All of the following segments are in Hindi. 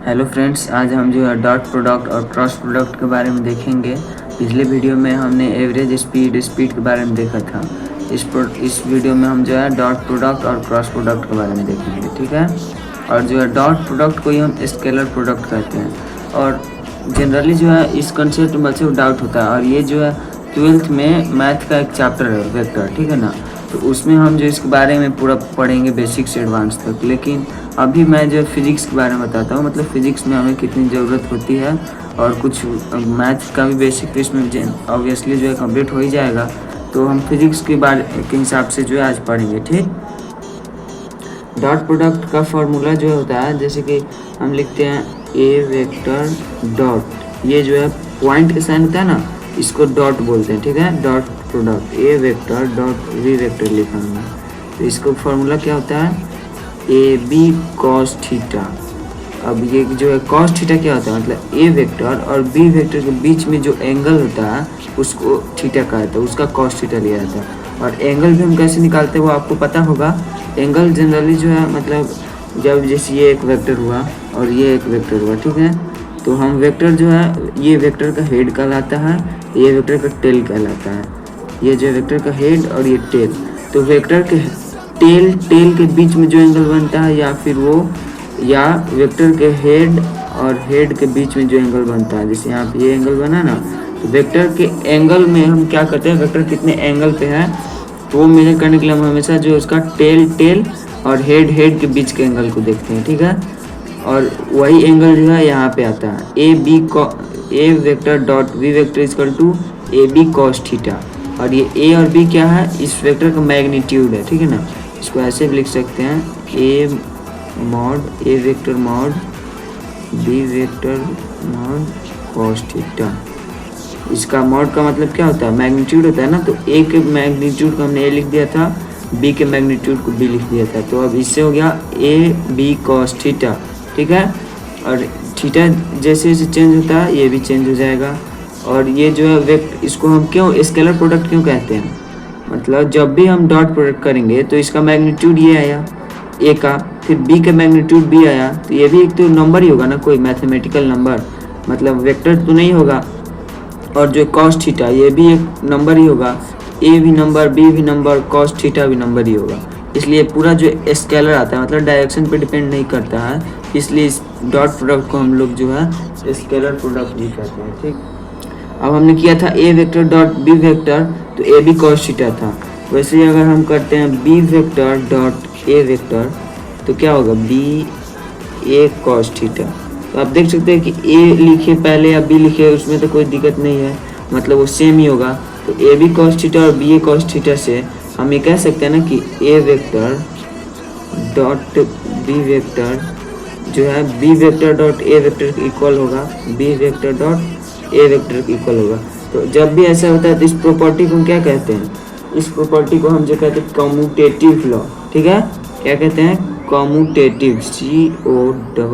हेलो फ्रेंड्स, आज हम जो है डॉट प्रोडक्ट और क्रॉस प्रोडक्ट के बारे में देखेंगे। पिछले वीडियो में हमने एवरेज स्पीड के बारे में देखा था। इस वीडियो में हम जो है डॉट प्रोडक्ट और क्रॉस प्रोडक्ट के बारे में देखेंगे, ठीक है। और जो है डॉट प्रोडक्ट को ही हम स्केलर प्रोडक्ट कहते हैं। और जनरली जो है इस कंसेप्ट में बच्चों को डाउट होता है, और ये जो है 12th में मैथ का एक चैप्टर है वेक्टर, ठीक है ना। तो उसमें हम जो इसके बारे में पूरा पढ़ेंगे बेसिक से एडवांस तक। लेकिन अभी मैं जो फिज़िक्स के बारे में बताता हूँ, मतलब फ़िज़िक्स में हमें कितनी ज़रूरत होती है, और कुछ मैथ का भी बेसिक तो इसमें ऑब्वियसली जो है कंप्लीट हो ही जाएगा। तो हम फिज़िक्स के बारे के हिसाब से जो है आज पढ़ेंगे, ठीक। डॉट प्रोडक्ट का फॉर्मूला जो होता है, जैसे कि हम लिखते हैं ए वेक्टर डॉट, ये जो है पॉइंट के साइन होता है ना, इसको डॉट बोलते हैं, ठीक है। Dot product A vector dot V vector लिखा हमने। तो इसको फॉर्मूला क्या होता है, ए बी कॉस थीटा। अब ये जो है कॉस थीटा क्या होता है, मतलब ए वेक्टर और बी वेक्टर के बीच में जो एंगल होता है उसको थीटा कहा जाता है, उसका कॉस थीटा लिया जाता है। और एंगल भी हम कैसे निकालते हैं वो आपको पता होगा। एंगल जनरली जो है, मतलब जब जैसे ये एक वेक्टर हुआ और ये एक वेक्टर हुआ, ठीक है, तो हम वेक्टर जो है, ये वेक्टर का हेड कहलाता है, ये वेक्टर का टेल कहलाता है। ये जो वेक्टर का हेड और ये टेल, तो वेक्टर के टेल के बीच में जो एंगल बनता है, या फिर वो, या वेक्टर के हेड और हेड के बीच में जो एंगल बनता है, जैसे यहाँ पे ये एंगल बना ना, तो वेक्टर के एंगल में हम क्या करते हैं, वेक्टर कितने एंगल पे है तो वो मेजर करने के लिए हम हमेशा जो उसका टेल और हेड के बीच के एंगल को देखते हैं, ठीक है। और वही एंगल जो है यहाँ पे आता है, A vector dot V vector equal to A B cos theta. और ये ए और बी क्या है, इस वेक्टर का मैग्नीट्यूड है, ठीक है ना। इसको ऐसे भी लिख सकते हैं, A vector mod B vector mod cos theta. इसका मॉड का मतलब क्या होता है, मैग्नीट्यूड होता है ना। तो ए के मैग्नीट्यूड को हमने ए लिख दिया था, बी के मैग्नीट्यूड को बी लिख दिया था। तो अब इससे हो गया ए बी कॉस थीटा, ठीक है। और थीटा जैसे जैसे चेंज होता है ये भी चेंज हो जाएगा। और ये जो है इसको हम क्यों स्केलर प्रोडक्ट क्यों कहते हैं, मतलब जब भी हम डॉट प्रोडक्ट करेंगे तो इसका मैग्नीट्यूड ये आया ए का, फिर बी का मैग्नीट्यूड बी आया, तो ये भी एक तो नंबर ही होगा ना, कोई मैथमेटिकल नंबर, मतलब वेक्टर तो नहीं होगा। और जो कॉस थीटा ये भी एक नंबर ही होगा, ए भी नंबर, बी भी नंबर, कॉस थीटा भी नंबर ही होगा। इसलिए पूरा जो स्केलर आता है, मतलब डायरेक्शन पे डिपेंड नहीं करता है, इसलिए इस डॉट प्रोडक्ट को हम लोग जो है स्केलर प्रोडक्ट भी कहते हैं, ठीक। अब हमने किया था ए वेक्टर डॉट बी वेक्टर, तो ए बी कॉस थीटा था। वैसे ही अगर हम करते हैं B vector dot A vector, तो क्या होगा, बी ए कॉस थीटा। तो आप देख सकते हैं कि ए लिखे पहले या बी लिखे, उसमें तो कोई दिक्कत नहीं है, मतलब वो सेम ही होगा। तो ए बी कॉस थीटा और बी ए कॉस थीटा से हम ये कह सकते हैं ना कि A vector dot B vector जो है B vector dot A vector के इक्वल होगा, B vector dot A vector के इक्वल होगा। तो जब भी ऐसा होता है तो इस प्रॉपर्टी को हम क्या कहते हैं, इस प्रॉपर्टी को हम जो कहते हैं कम्यूटेटिव लॉ, ठीक है। क्या कहते हैं, कम्यूटेटिव, COMMUTATIV,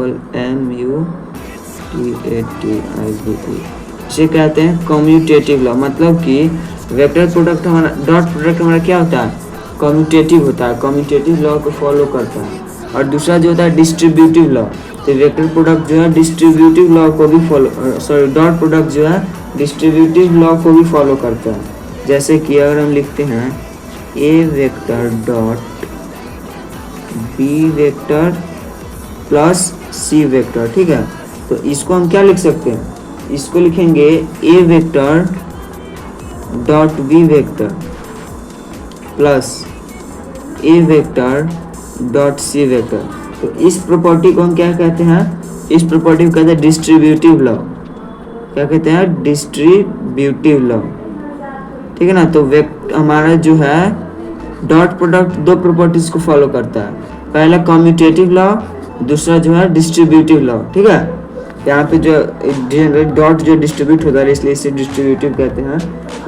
इसे कहते हैं कम्यूटेटिव लॉ। मतलब कि वेक्टर प्रोडक्ट हमारा, डॉट प्रोडक्ट हमारा क्या होता है, कम्यूटेटिव होता है, कम्यूटेटिव लॉ को फॉलो करता है। और दूसरा जो होता है डिस्ट्रीब्यूटिव लॉ, तो वेक्टर प्रोडक्ट जो है डिस्ट्रीब्यूटिव लॉ को भी डॉट प्रोडक्ट जो है डिस्ट्रीब्यूटिव लॉ को भी फॉलो करता है। जैसे कि अगर हम लिखते हैं A vector dot B vector plus C vector, ठीक है, तो इसको हम क्या लिख सकते हैं, इसको लिखेंगे A vector dot B vector plus A vector dot C vector. तो इस प्रॉपर्टी को हम क्या कहते हैं, इस प्रॉपर्टी को कहते हैं डिस्ट्रीब्यूटिव लॉ। क्या कहते हैं, डिस्ट्रीब्यूटिव लॉ, ठीक है ना। तो हमारा जो है डॉट प्रोडक्ट दो प्रॉपर्टीज को फॉलो करता है, पहला कम्यूटेटिव लॉ, दूसरा जो है डिस्ट्रीब्यूटिव लॉ, ठीक है। यहाँ पे जो डॉट जो डिस्ट्रीब्यूट होता है इसलिए इसे डिस्ट्रीब्यूटिव कहते हैं।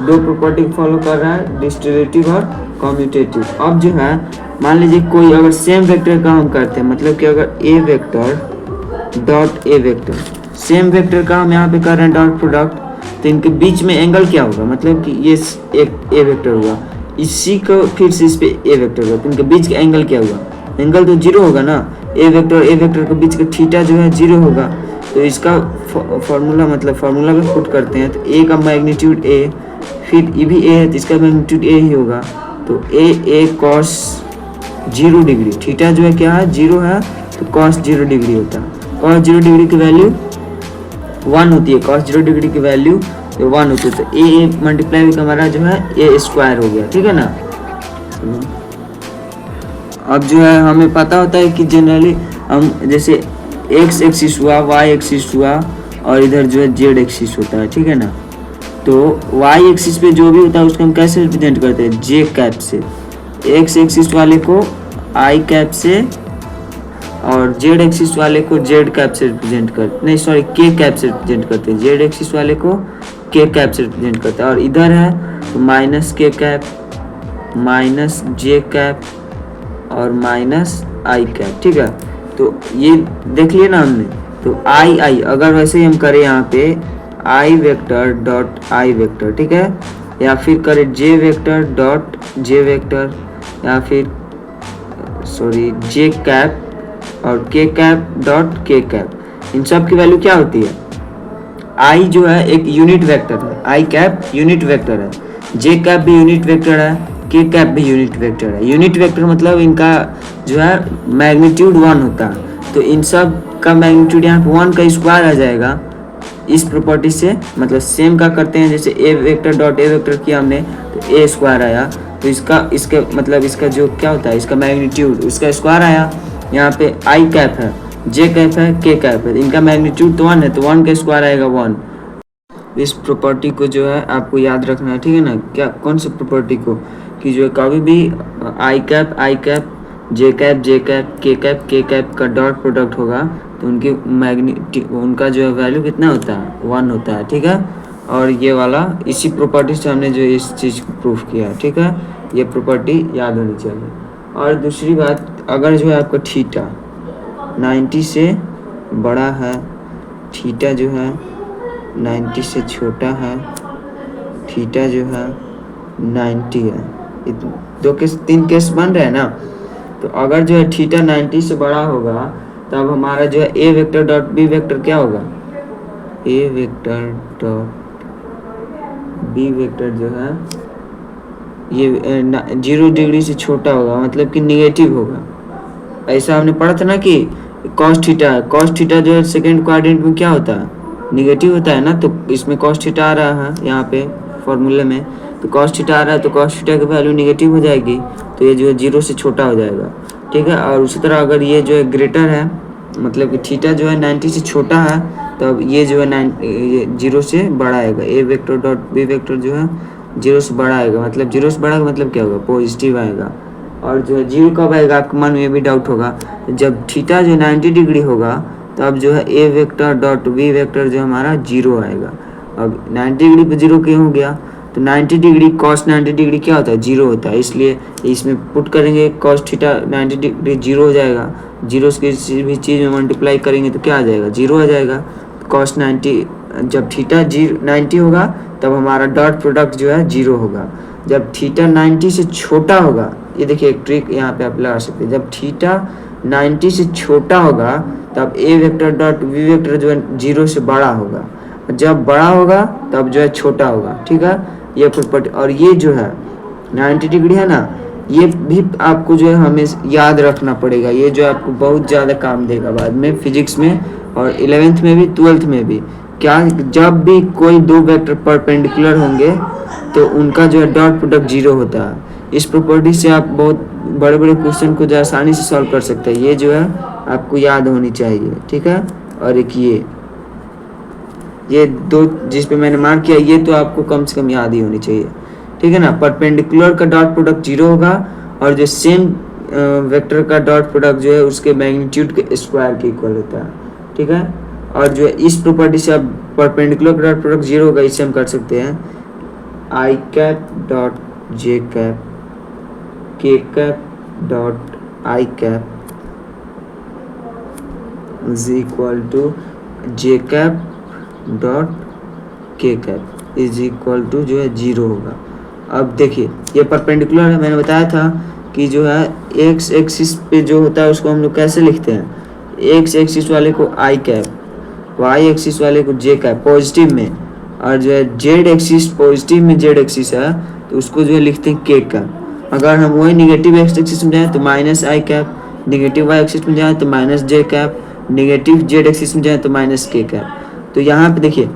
दो प्रॉपर्टी फॉलो कर रहा है, डिस्ट्रीब्यूटिव और कम्यूटेटिव। अब जो है मान लीजिए कोई अगर सेम वेक्टर का हम करते हैं, मतलब कि अगर A vector dot A vector, same vector का हम यहाँ पे कर रहे हैं डॉट प्रोडक्ट, तो इनके बीच में एंगल क्या होगा, मतलब कि ये एक ए वेक्टर हुआ, इसी को फिर से इस पे ए वेक्टर हुआ, तो इनके बीच का एंगल क्या हुआ, एंगल तो जीरो होगा ना, ए वेक्टर के बीच का थीटा जो है 0 होगा। तो इसका फॉर्मूला मतलब फॉर्मूला में पुट करते हैं तो ए का मैग्नीट्यूड ए, फिर ये भी ए है तो इसका मैग्नीट्यूड ए ही होगा। तो ए कॉस 0 डिग्री, थीटा जो है क्या है 0 है तो कॉस 0 डिग्री होता है। कॉस 0 डिग्री की वैल्यू 1 होती है, कॉस 0 डिग्री की वैल्यू 1 होती है। तो ए मल्टीप्लाई हमारा जो है ए स्क्वायर हो गया, ठीक है ना। अब जो है हमें पता होता है कि जनरली हम जैसे एक्स एक्सिस हुआ, वाई एक्सिस हुआ और इधर जो है जेड एक्सिस होता है, ठीक है ना। तो वाई एक्सिस पे जो भी होता है उसको हम कैसे रिप्रेजेंट करते हैं, जे कैप से। एक्स एक्सिस वाले को आई कैप से और जेड एक्सिस वाले को जेड कैप से रिप्रेजेंट करते, नहीं सॉरी के कैप से रिप्रेजेंट करते हैं। जेड एक्सिस वाले को के कैप से रिप्रेजेंट करते हैं। और इधर है तो माइनस के कैप, माइनस जे कैप और माइनस आई कैप, ठीक है। तो ये देख लिया ना हमने। तो आई अगर वैसे ही हम करें यहाँ पे आई वेक्टर डॉट आई वेक्टर, ठीक है, या फिर करें जे वेक्टर डॉट जे वेक्टर, या फिर सॉरी जे कैप और के कैप डॉट के कैप, इन सब की वैल्यू क्या होती है। आई जो है एक यूनिट वेक्टर है, आई कैप यूनिट वेक्टर है, जे कैप भी यूनिट वेक्टर है, के कैप भी यूनिट वेक्टर है। यूनिट वेक्टर मतलब इनका जो है मैग्नीट्यूड 1 होता है। तो इन सब का मैग्नीट्यूड यहाँ पे 1 का स्क्वायर आ जाएगा इस प्रॉपर्टी से। मतलब सेम का करते हैं, जैसे ए वेक्टर डॉट ए वेक्टर किया हमने तो ए स्क्वायर आया, तो इसके मतलब इसका जो क्या होता है इसका मैग्नीट्यूड उसका स्क्वायर आया। यहाँ पे आई कैप है, जे कैप है, के कैप है, इनका मैग्नीट्यूड तो 1 है तो 1 का स्क्वायर आएगा 1। इस प्रॉपर्टी को जो है आपको याद रखना है, ठीक है ना। क्या कौन सी प्रॉपर्टी को, कि जो है कभी भी आई कैप जे कैप के कैप का डॉट प्रोडक्ट होगा तो उनका जो है वैल्यू कितना होता है 1 होता है, ठीक है। और ये वाला इसी प्रॉपर्टी से हमने जो इस चीज़ को प्रूफ किया है, ठीक है। ये प्रॉपर्टी याद होनी चाहिए। और दूसरी बात, अगर जो है आपका थीटा 90 से बड़ा है, थीटा जो है 90 से छोटा है, थीटा जो है 90 है, तीन केस बन रहे हैं ना। तो अगर जो है थीटा 90 से बड़ा होगा तब हमारा जो है A vector dot B vector क्या होगा, ए वेक्टर डॉट बी वेक्टर जो है ये 0 डिग्री से छोटा होगा, मतलब कि निगेटिव होगा। ऐसा हमने पढ़ा था ना कि कॉस थीटा जो है सेकेंड क्वाड्रेंट में क्या होता है, निगेटिव होता है ना। तो इसमें कॉस थीटा आ रहा है यहाँ पे फॉर्मूले में, तो कॉस थीटा आ रहा है तो कॉस थीटा की वैल्यू निगेटिव हो जाएगी, तो ये जो है 0 से छोटा हो जाएगा, ठीक है। और उसी तरह अगर ये जो है ग्रेटर है, मतलब कि थीटा जो है 90 से छोटा है, तब ये जो है 0 से बड़ा आएगा। ए वेक्टर डॉट बी वेक्टर जो है 0 से बड़ा आएगा, मतलब 0 से बड़ा का मतलब क्या होगा, पॉजिटिव आएगा। और जो है 0 कब आएगा आपके मन में ये भी डाउट होगा, जब थीटा जो 90 डिग्री होगा तब जो है A vector dot B vector जो हमारा 0 आएगा। अब 90 डिग्री पे 0 क्यों हो गया, तो 90 डिग्री कॉस 90 डिग्री क्या होता है 0 होता है, इसलिए इसमें पुट करेंगे कॉस थीटा 90 डिग्री 0 हो जाएगा। 0 से किसी भी चीज़ में मल्टीप्लाई करेंगे तो क्या आ जाएगा 0 आ जाएगा। कॉस 90 जब थीटा 90 होगा तब हमारा डॉट प्रोडक्ट जो है 0 होगा। जब थीटा 90 से छोटा होगा, ये देखिए एक ट्रिक यहाँ पे आप लगा सकते हैं, जब थीटा 90 से छोटा होगा तब ए वेक्टर डॉट बी वेक्टर जो है 0 से बड़ा होगा, जब बड़ा होगा तब जो है छोटा होगा, ठीक है। ये प्रॉपर्टी, और ये जो है 90 डिग्री है ना, ये भी आपको जो है हमें याद रखना पड़ेगा। ये जो आपको बहुत ज़्यादा काम देगा बाद में फिजिक्स में और 11th में भी 12th में भी। क्या, जब भी कोई दो वेक्टर परपेंडिकुलर होंगे तो उनका जो है डॉट प्रोडक्ट 0 होता है। इस प्रॉपर्टी से आप बहुत बड़े बड़े क्वेश्चन को जो आसानी से सॉल्व कर सकते हैं। ये जो है आपको याद होनी चाहिए, ठीक है। और एक ये दो जिस पे मैंने मार्क किया, ये तो आपको कम से कम याद ही होनी चाहिए, ठीक है ना। परपेंडिकुलर का डॉट प्रोडक्ट 0 होगा और जो सेम वेक्टर का डॉट प्रोडक्ट जो है उसके मैग्नीट्यूड के स्क्वायर के इक्वल होता है, ठीक है। और जो है इस प्रॉपर्टी से आप परपेंडिकुलर का डॉट प्रोडक्ट 0 होगा, इससे हम कर सकते हैं I cap dot J cap K cap dot I cap is equal to J cap dot K cap is equal to जो है 0 होगा। अब देखिए ये परपेंडिकुलर है, मैंने बताया था कि जो है एक्स एक्सिस पे जो होता है उसको हम लोग कैसे लिखते हैं, एक्स एक्सिस वाले को आई कैप, वाई एक्सिस वाले को जे कैप पॉजिटिव में, और जो है जेड एक्सिस पॉजिटिव में जेड एक्सिस है तो उसको जो है लिखते हैं के कैप। अगर हम वही निगेटिव एक्स एक्सिस में जाए तो माइनस आई कैप, निगेटिव वाई एक्सिस में जाए तो माइनस जे कैप, निगेटिव जेड एक्सिस में जाए तो माइनस के कैप। तो यहाँ पे देखिए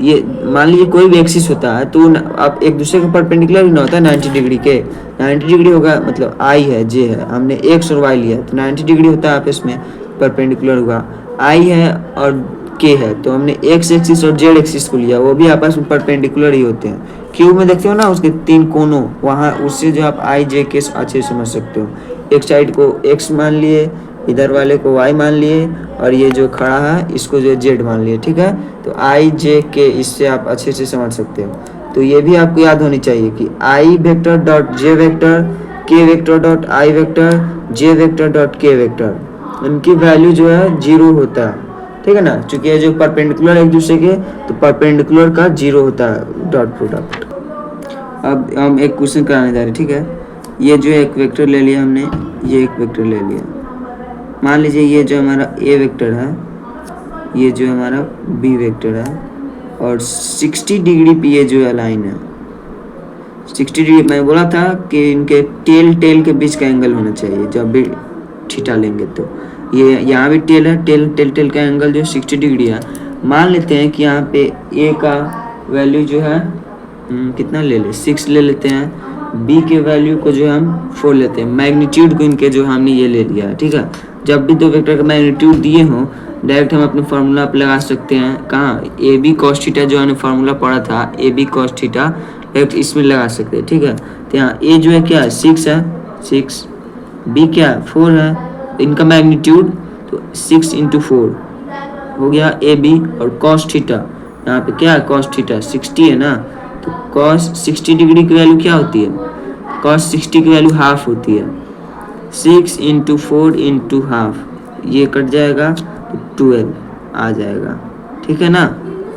ये मान लीजिए कोई भी एक्सिस होता है तो आप एक दूसरे के परपेंडिकुलर भी ना होता है 90 डिग्री के, 90 डिग्री होगा मतलब आई है जे है, हमने एक्स और वाई लिया तो 90 डिग्री होता है आपस में परपेंडिकुलर हुआ, आई है और के है तो हमने एक्स एक्सिस और जेड एक्सिस को लिया, वो भी आपस में परपेंडिकुलर ही होते हैं। क्यूब में देखते हो ना उसके 3 कोनों, वहाँ उससे जो आप आई जे के अच्छे से समझ सकते हो। एक साइड को एक्स मान लिए, इधर वाले को y मान लिए, और ये जो खड़ा है इसको जो z मान लिए, ठीक है। तो i j k इससे आप अच्छे से समझ सकते हो। तो ये भी आपको याद होनी चाहिए कि i vector dot j vector, k vector dot i vector, j vector dot k vector, उनकी वैल्यू जो है 0 होता है, ठीक है ना। चूंकि ये जो परपेंडिकुलर एक दूसरे के तो परपेंडिकुलर का 0 होता है डॉट प्रोडक्ट। अब हम एक क्वेश्चन कराने जा रहे हैं, ठीक है। ये जो एक वेक्टर ले लिया हमने, ये एक वेक्टर ले लिया, मान लीजिए ये जो हमारा ए वेक्टर है, ये जो हमारा बी वेक्टर है, और 60 डिग्री पे ये जो है लाइन है 60 डिग्री। मैं बोला था कि इनके टेल के बीच का एंगल होना चाहिए जब भी थीटा लेंगे। तो ये यहाँ भी टेल है, टेल का एंगल जो 60 डिग्री है। मान लेते हैं कि यहाँ पे ए का वैल्यू जो है कितना ले ले 6 ले लेते हैं, बी के वैल्यू को जो हम 4 लेते हैं, मैग्नीट्यूड को इनके जो हमने ये ले लिया है, ठीक है। जब भी दो वेक्टर का मैग्नीट्यूड दिए हों डायरेक्ट हम अपने फार्मूला पे लगा सकते हैं, कहाँ ए बी कॉस थीटा जो हमने फार्मूला पढ़ा था A B cos theta, direct इसमें लगा सकते हैं, ठीक है। तो यहाँ ए जो है क्या है 6 है 6, बी क्या है 4 है, इनका मैग्नीट्यूड तो 6 × 4 हो गया ए बी, और कॉस थीटा यहाँ पे क्या है कॉस थीटा 60 है ना, तो कॉस 60 डिग्री की वैल्यू क्या होती है, कॉस 60 की वैल्यू हाफ होती है, 6 × 4 × हाफ, ये कट जाएगा तो 12 आ जाएगा, ठीक है ना।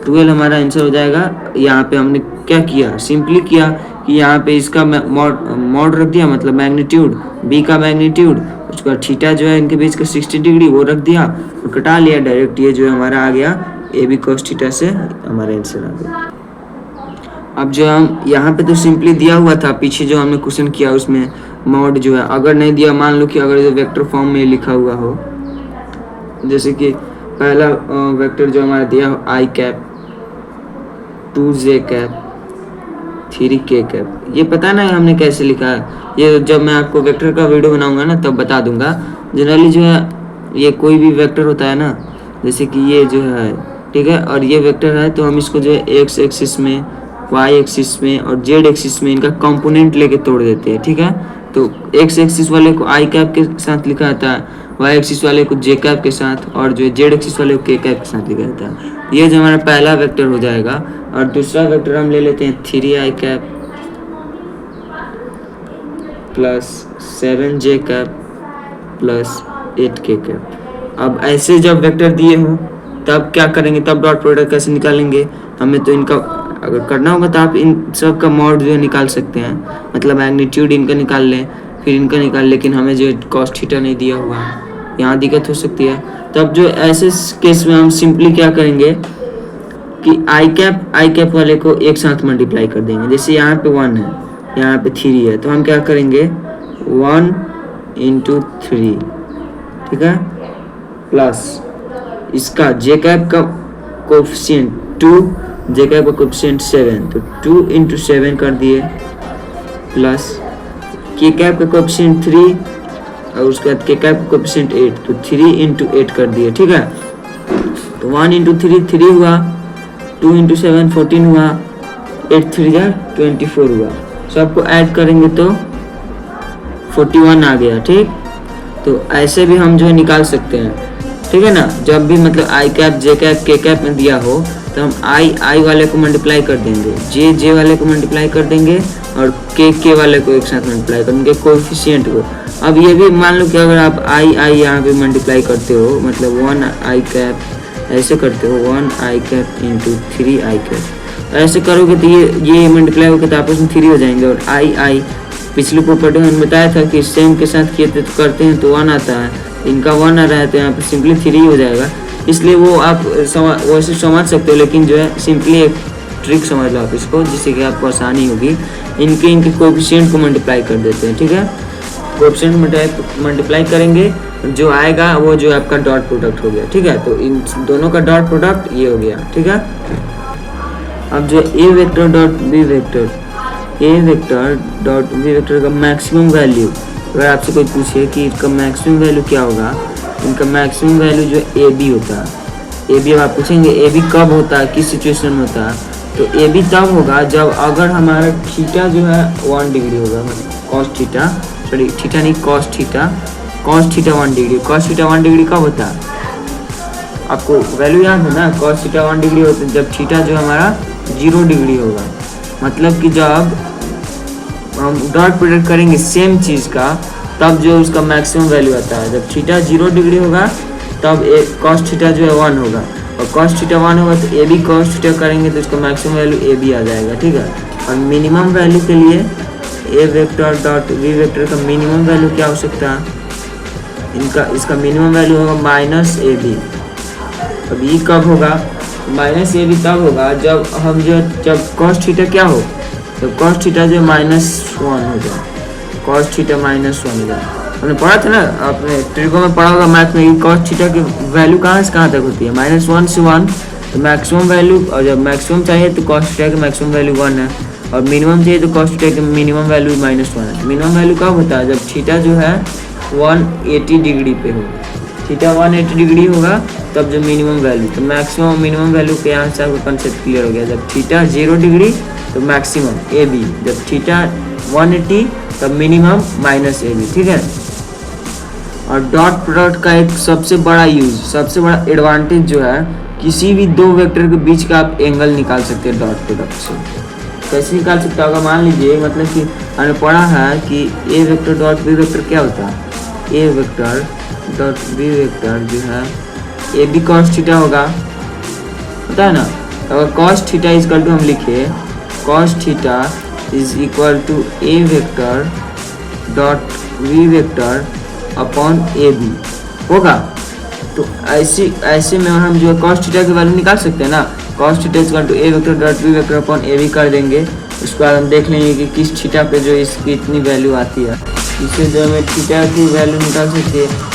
12 हमारा आंसर हो जाएगा। यहाँ पे हमने क्या किया, सिंपली किया कि यहाँ पे इसका मॉड रख दिया, मतलब मैग्नीट्यूड बी का मैग्नीट्यूड, उसका थीटा जो है इनके बीच का 60 डिग्री वो रख दिया और कटा लिया डायरेक्ट, ये जो हमारा आ गया ए बी कॉस थीटा से हमारा आंसर आ गया। अब जो हम यहाँ पे तो सिंपली दिया हुआ था, पीछे जो हमने क्वेश्चन किया उसमें मॉड जो है अगर नहीं दिया, मान लो कि अगर जो वेक्टर फॉर्म में लिखा हुआ हो, जैसे कि पहला वेक्टर जो हमारा दिया हो आई कैप 2 जे कैप 3 के कैप, ये पता ना हमने कैसे लिखा है, ये जब मैं आपको वेक्टर का वीडियो बनाऊंगा ना तब बता दूंगा। जनरली जो है ये कोई भी वेक्टर होता है ना, जैसे कि ये जो है, ठीक है, और ये वेक्टर है तो हम इसको जो है एक्स एक्सिस में, वाई एक्सिस में और जेड एक्सिस में इनका कंपोनेंट लेके तोड़ देते हैं, ठीक है। तो एक्स एक्सिस वाले को आई कैप के साथ लिखा जाता है, वाई एक्सिस वाले को जे कैप के साथ, और जो जेड एक्सिस वाले को के कैप के साथ लिखा जाता है। ये जो हमारा पहला वेक्टर हो जाएगा। और दूसरा वेक्टर हम ले लेते हैं 3 आई कैप प्लस 7 जे कैप प्लस 8 के कैप। अब ऐसे जब वेक्टर दिए हों तब क्या करेंगे, तब डॉट प्रोडक्ट कैसे निकालेंगे, हमें तो इनका अगर करना होगा तो आप इन सब का मॉड जो है निकाल सकते हैं, मतलब मैग्नीट्यूड इनका निकाल लें फिर इनका निकाल, लेकिन हमें जो कॉस थीटा नहीं दिया हुआ है, यहाँ दिक्कत हो सकती है। तब जो ऐसे केस में हम सिंपली क्या करेंगे कि आई कैप वाले को एक साथ मल्टीप्लाई कर देंगे। जैसे यहाँ पे 1 है, यहाँ पे 3 है, तो हम क्या करेंगे 1 × 3, ठीक है, प्लस इसका जे कैप का कोफिशिएंट 2, जे कैप का कोफिशिएंट 7, तो 2 × 7 कर दिए, प्लस के कैप का कोफिशिएंट 3 और उसके बाद के कैप का कोफिशिएंट 8, तो 3 × 8 कर दिए, ठीक है। तो 1 × 3 3 हुआ, 2 × 7 14 हुआ, 8 3 24 हुआ, सबको ऐड करेंगे तो 41 आ गया, ठीक। तो ऐसे भी हम जो है निकाल सकते हैं, ठीक है ना। जब भी मतलब आई कैप जे कैप के कैप में दिया हो तो हम आई वाले को मल्टीप्लाई कर देंगे, जे वाले को मल्टीप्लाई कर देंगे और के वाले को एक साथ मल्टीप्लाई कर देंगे कोएफिशिएंट को। अब ये भी मान लो कि अगर आप आई यहाँ पे मल्टीप्लाई करते हो, मतलब 1 आई कैप ऐसे करते हो, 1 आई कैप × 3 आई कैप, ऐसे करोगे तो ये मल्टीप्लाई होकर तो आपस में 3 हो जाएंगे, और आई पिछली प्रॉपर्टी में बताया था कि सेम के साथ किए तो करते हैं तो 1 आता है, इनका 1 आ रहा है तो यहाँ पे सिंपली 3 हो जाएगा। इसलिए वो आप वैसे समझ सकते हो, लेकिन जो है सिंपली एक ट्रिक समझ लो आप इसको, जिससे कि आपको आसानी होगी। इनके कोएफिशिएंट को मल्टीप्लाई कर देते हैं, ठीक है। कोएफिशिएंट मल्टीप्लाई करेंगे, जो आएगा वो जो आपका डॉट प्रोडक्ट हो गया, ठीक है। तो इन दोनों का डॉट प्रोडक्ट ये हो गया, ठीक है। अब जो ए वेक्टर डॉट बी वेक्टर, ए वेक्टर डॉट बी वेक्टर का मैक्सिमम वैल्यू, अगर आपसे कोई पूछे कि इसका मैक्सिमम वैल्यू क्या होगा, इनका मैक्सिमम वैल्यू जो ए बी होता है। ए बी अब आप पूछेंगे ए बी कब होता है, किस सिचुएशन में होता है, तो ए बी तब होगा जब अगर हमारा थीटा जो है 1 डिग्री होगा, कॉस थीटा, सॉरी थीटा नहीं cos theta 1 degree. Cos theta 1 degree कब होता है, आपको वैल्यू याद है ना, कॉस थीटा 1 डिग्री होता है जब थीटा जो हमारा 0 डिग्री होगा। मतलब कि जब हम डॉट प्रोडक्ट करेंगे सेम चीज़ का, तब जो उसका मैक्सिमम वैल्यू आता है। जब थीटा 0 डिग्री होगा तब कॉस थीटा जो है 1 होगा, और कॉस थीटा 1 होगा तो ए बी कॉस थीटा करेंगे तो उसका मैक्सिमम वैल्यू ए बी आ जाएगा, ठीक है। और मिनिमम वैल्यू के लिए ए वेक्टर डॉट बी वेक्टर का मिनिमम वैल्यू क्या हो सकता है, इसका मिनिमम वैल्यू होगा माइनस ए बी। अब ये कब होगा, माइनस ए बी तब होगा जब कॉस थीटा क्या हो, तो कॉस थीटा जो -1 हो जाए, कॉस थीटा -1 हो जाए। हमने पढ़ा था ना, आपने ट्रिको में पढ़ा होगा मैथ में, कॉस थीटा की वैल्यू कहाँ से कहाँ तक होती है, -1 से 1, तो मैक्सिमम वैल्यू, और जब मैक्सिमम चाहिए तो कॉस थीटा की मैक्सिमम वैल्यू 1 है, और मिनिमम चाहिए तो कॉस थीटा की मिनिमम वैल्यू -1 है। मिनिमम वैल्यू कब होता है, जब थीटा जो है 180 डिग्री पे हो, थीटा 180 डिग्री होगा तब जो मिनिमम वैल्यू, तो मैक्सिमम और मिनिमम वैल्यू के यहाँ से आपको कंसेप्ट क्लियर हो गया। जब थीटा 0 डिग्री तो मैक्सिमम ए बी, जब थीटा 180 तब मिनिमम -ए बी, ठीक है। और डॉट प्रोडक्ट का एक सबसे बड़ा यूज, सबसे बड़ा एडवांटेज जो है, किसी भी दो वेक्टर के बीच का आप एंगल निकाल सकते हैं डॉट प्रोडक्ट से। कैसे निकाल सकते हो, अगर मान लीजिए मतलब कि हमने पढ़ा है कि A vector dot B vector क्या होता है, A vector dot B vector जो है ए बी कॉस थीटा होगा, पता है ना। अगर कॉस थीटा इक्वल टू हम लिखे cos theta is equal to A vector dot B vector upon A B होगा, तो ऐसे में हम जो है कॉस थीटा की वैल्यू निकाल सकते हैं ना। Cos theta equal to A vector dot B vector upon A B कर देंगे, उसके बाद हम देख लेंगे कि किस थीटा पे जो इसकी इतनी वैल्यू आती है। इससे जो हमें थीटा की वैल्यू निकाल सकते हैं